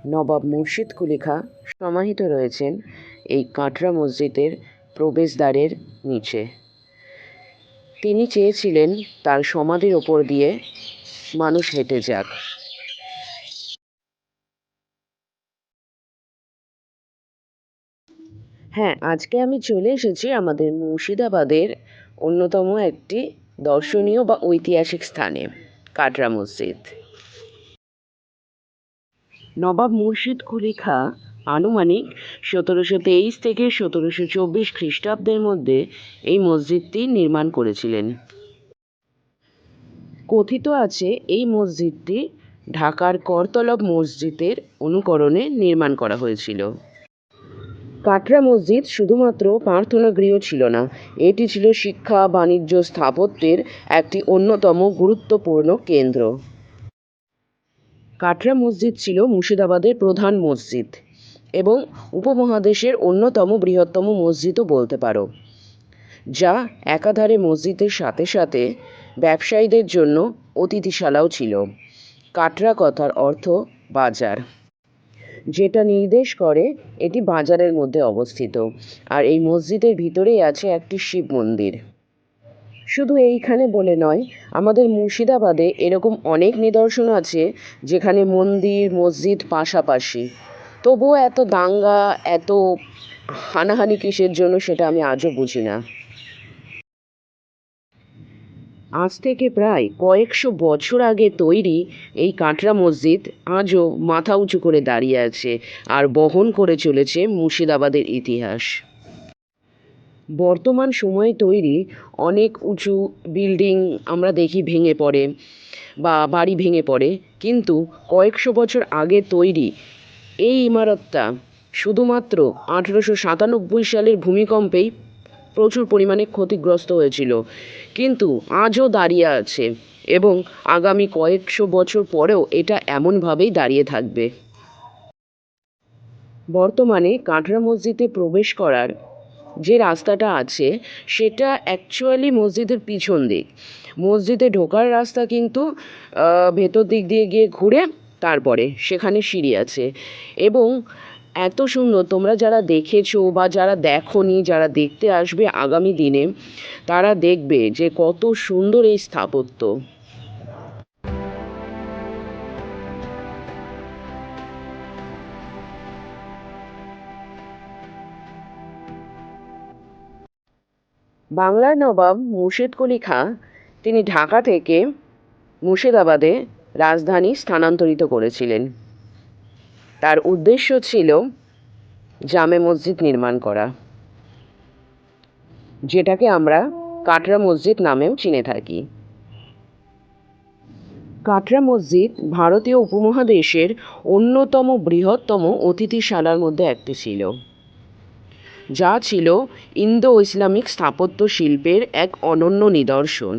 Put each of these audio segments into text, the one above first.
নবাব মুর্শিদ কুলি খাঁ সমাহিত রয়েছেন এই কাটরা মসজিদের প্রবেশদ্বারের নিচে। তিনি চেয়েছিলেন তার সমাধির ওপর দিয়ে মানুষ হেঁটে যাক। হ্যাঁ, আজকে আমি চলে এসেছি আমাদের মুর্শিদাবাদের অন্যতম একটি দর্শনীয় বা ঐতিহাসিক স্থানে, কাটরা মসজিদ। নবাব মুর্শিদ কুলি খাঁ আনুমানিক ১৭২৩ থেকে ১৭২৪ খ্রিস্টাব্দের মধ্যে এই মসজিদটি নির্মাণ করেছিলেন। কথিত আছে এই মসজিদটি ঢাকার করতলব মসজিদের অনুকরণে নির্মাণ করা হয়েছিল। কাটরা মসজিদ শুধুমাত্র প্রার্থনা গৃহ ছিল না, এটি ছিল শিক্ষা, বাণিজ্য, স্থাপত্যের একটি অন্যতম গুরুত্বপূর্ণ কেন্দ্র। কাটরা মসজিদ ছিল মুর্শিদাবাদের প্রধান মসজিদ এবং উপমহাদেশের অন্যতম বৃহত্তম মসজিদও বলতে পারো, যা একাধারে মসজিদের সাথে সাথে ব্যবসায়ীদের জন্য অতিথিশালাও ছিল। কাটরা কথার অর্থ বাজার, যেটা নির্দেশ করে এটি বাজারের মধ্যে অবস্থিত। আর এই মসজিদের ভিতরেই আছে একটি শিব মন্দির। শুধু এইখানে বলে নয়, আমাদের মুর্শিদাবাদে এরকম অনেক নিদর্শন আছে যেখানে মন্দির মসজিদ পাশাপাশি, তবুও এত দাঙ্গা, এত হানাহানি কিসের জন্য সেটা আমি আজও বুঝি না। আজ থেকে প্রায় কয়েকশো বছর আগে তৈরি এই কাটরা মসজিদ আজও মাথা উঁচু করে দাঁড়িয়ে আছে আর বহন করে চলেছে মুর্শিদাবাদের ইতিহাস। বর্তমান সময়ে তৈরি অনেক উঁচু বিল্ডিং আমরা দেখি ভেঙে পড়ে বা বাড়ি ভেঙে পড়ে, কিন্তু কয়েকশো বছর আগে তৈরি এই ইমারতটা শুধুমাত্র 1897 সালের ভূমিকম্পেই প্রচুর পরিমাণে ক্ষতিগ্রস্ত হয়েছিল, কিন্তু আজও দাঁড়িয়ে আছে এবং আগামী কয়েকশো বছর পরেও এটা এমনভাবেই দাঁড়িয়ে থাকবে। বর্তমানে কাটরা মসজিদে প্রবেশ করার যে রাস্তাটা আছে সেটা অ্যাকচুয়ালি মসজিদের পিছন দিক। মসজিদে ঢোকার রাস্তা কিন্তু ভেতর দিক দিয়ে গিয়ে ঘুরে তারপরে সেখানে সিঁড়ি আছে এবং এত সুন্দর, তোমরা যারা দেখেছো বা যারা দেখোনি, যারা দেখতে আসবে আগামী দিনে, তারা দেখবে যে কত সুন্দর এই স্থাপত্য। বাংলার নবাব মুর্শিদ কুলি খাঁ তিনি ঢাকা থেকে মুর্শিদাবাদে রাজধানী স্থানান্তরিত করেছিলেন। তার উদ্দেশ্য ছিল জামে মসজিদ নির্মাণ করা, যেটাকে আমরা কাটরা মসজিদ নামেও চিনে থাকি। কাটরা মসজিদ ভারতীয় উপমহাদেশের অন্যতম বৃহত্তম অতিথিশালার মধ্যে একটি ছিল, যা ছিল ইন্দো ইসলামিক স্থাপত্য শিল্পের এক অনন্য নিদর্শন।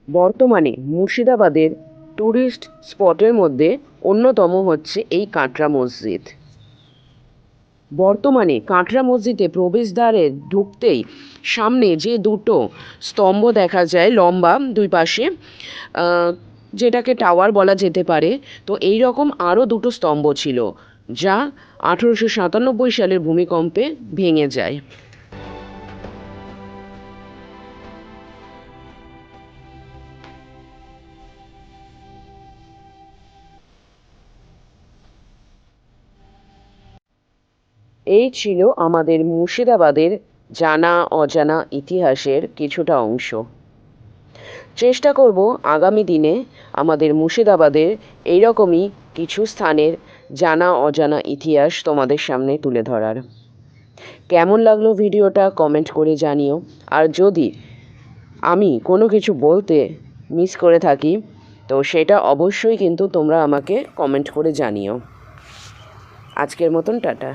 বর্তমানে মুর্শিদাবাদের ট্যুরিস্ট স্পটের মধ্যে অন্যতম হচ্ছে এই কাটরা মসজিদ। বর্তমানে কাটরা মসজিদে প্রবেশদ্বারে ঢুকতেই সামনে যে দুটো স্তম্ভ দেখা যায় লম্বা দুই পাশে, যেটাকে টাওয়ার বলা যেতে পারে, তো এই রকম আরও দুটো স্তম্ভ ছিল যা 1897 সালের ভূমিকম্পে ভেঙে যায়। এই ছিল আমাদের মুর্শিদাবাদের জানা অজানা ইতিহাসের কিছুটা অংশ। চেষ্টা করব আগামী দিনে আমাদের মুর্শিদাবাদের এইরকমই কিছু স্থানের জানা অজানা ইতিহাস তোমাদের সামনে তুলে ধরার। কেমন লাগলো ভিডিওটা কমেন্ট করে জানিও। আর যদি আমি কোনো কিছু বলতে মিস করে থাকি তো সেটা অবশ্যই কিন্তু তোমরা আমাকে কমেন্ট করে জানিও। আজকের মতন টাটা।